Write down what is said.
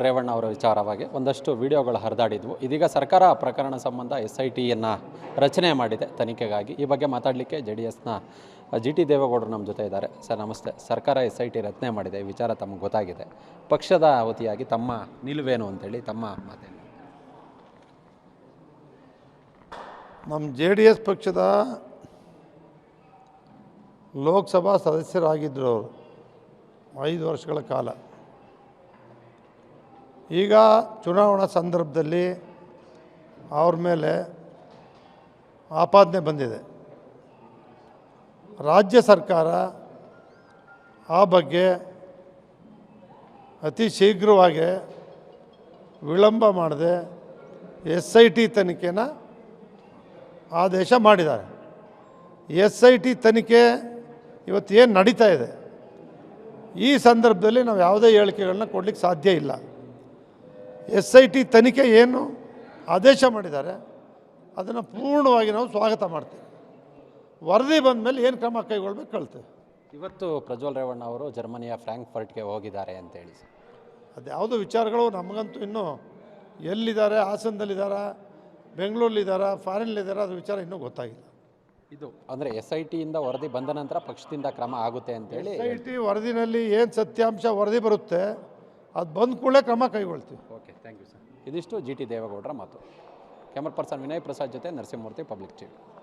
ರೇವಣ್ಣ ಅವರ ವಿಚಾರವಾಗಿ ಒಂದಷ್ಟು ವಿಡಿಯೋಗಳು ಹರಿದಾಡಿದ್ವು. ಇದೀಗ ಸರ್ಕಾರ ಪ್ರಕರಣ ಸಂಬಂಧ SITಯನ್ನು ರಚನೆ ಮಾಡಿದೆ ತನಿಖೆಗಾಗಿ. ಈ ಬಗ್ಗೆ ಮಾತಾಡಲಿಕ್ಕೆ JDSನ GT ದೇವೇಗೌಡರು ನಮ್ಮ ಜೊತೆ ಇದ್ದಾರೆ. ಸರ್ ನಮಸ್ತೆ. ಸರ್ಕಾರ SIT ರಚನೆ ಮಾಡಿದೆ, ಈ ವಿಚಾರ ತಮಗೆ ಗೊತ್ತಾಗಿದೆ. ಪಕ್ಷದ ವತಿಯಾಗಿ ತಮ್ಮ ನಿಲುವೇನು ಅಂತೇಳಿ ತಮ್ಮ ಮಾತೇನು? ನಮ್ಮ JDS ಪಕ್ಷದ ಲೋಕಸಭಾ ಸದಸ್ಯರಾಗಿದ್ದರು ಅವರು 5 ವರ್ಷಗಳ ಕಾಲ. ಈಗ ಚುನಾವಣಾ ಸಂದರ್ಭದಲ್ಲಿ ಅವ್ರ ಮೇಲೆ ಆಪಾದನೆ ಬಂದಿದೆ. ರಾಜ್ಯ ಸರ್ಕಾರ ಆ ಬಗ್ಗೆ ಅತಿ ಶೀಘ್ರವಾಗಿ ವಿಳಂಬ ಮಾಡದೆ SIT ತನಿಖೆನ ಆದೇಶ ಮಾಡಿದ್ದಾರೆ. SIT ತನಿಖೆ ಇವತ್ತು ಏನು ನಡೀತಾ ಇದೆ, ಈ ಸಂದರ್ಭದಲ್ಲಿ ನಾವು ಯಾವುದೇ ಹೇಳಿಕೆಗಳನ್ನ ಕೊಡಲಿಕ್ಕೆ ಸಾಧ್ಯ ಇಲ್ಲ. SIT ತನಿಖೆ ಏನು ಆದೇಶ ಮಾಡಿದ್ದಾರೆ ಅದನ್ನು ಪೂರ್ಣವಾಗಿ ನಾವು ಸ್ವಾಗತ ಮಾಡ್ತೀವಿ. ವರದಿ ಬಂದ ಮೇಲೆ ಏನು ಕ್ರಮ ಕೈಗೊಳ್ಬೇಕು ಕಳ್ತೇವೆ. ಇವತ್ತು ಪ್ರಜ್ವಲ್ ರೇವಣ್ಣ ಅವರು ಜರ್ಮನಿಯ ಫ್ರಾಂಕ್ಫರ್ಟ್ಗೆ ಹೋಗಿದ್ದಾರೆ ಅಂತೇಳಿ ಸರ್, ಅದ್ಯಾವುದೋ ವಿಚಾರಗಳು ನಮಗಂತೂ ಇನ್ನೂ ಎಲ್ಲಿದ್ದಾರೆ, ಹಾಸನದಲ್ಲಿದ್ದಾರೆ, ಬೆಂಗಳೂರಲ್ಲಿದ್ದಾರೆ, ಫಾರಿನ್ಲಿದ್ದಾರೆ, ಅದು ವಿಚಾರ ಇನ್ನೂ ಗೊತ್ತಾಗಿಲ್ಲ. ಇದು ಅಂದರೆ SITಯಿಂದ ವರದಿ ಬಂದ ನಂತರ ಪಕ್ಷದಿಂದ ಕ್ರಮ ಆಗುತ್ತೆ ಅಂತೇಳಿ. SIT ವರದಿನಲ್ಲಿ ಏನು ಸತ್ಯಾಂಶ ವರದಿ ಬರುತ್ತೆ ಅದು ಬಂದ ಕೂಡಲೇ ಕ್ರಮ ಕೈಗೊಳ್ತೀವಿ. Okay, thank you sir. ಇದಿಷ್ಟು GT ದೇವೇಗೌಡರ ಮಾತು. ಕ್ಯಾಮರಾ ಪರ್ಸನ್ ವಿನಯ್ ಪ್ರಸಾದ್ ಜೊತೆ ನರಸಿಂಹಮೂರ್ತಿ, ಪಬ್ಲಿಕ್ ಟಿವಿ.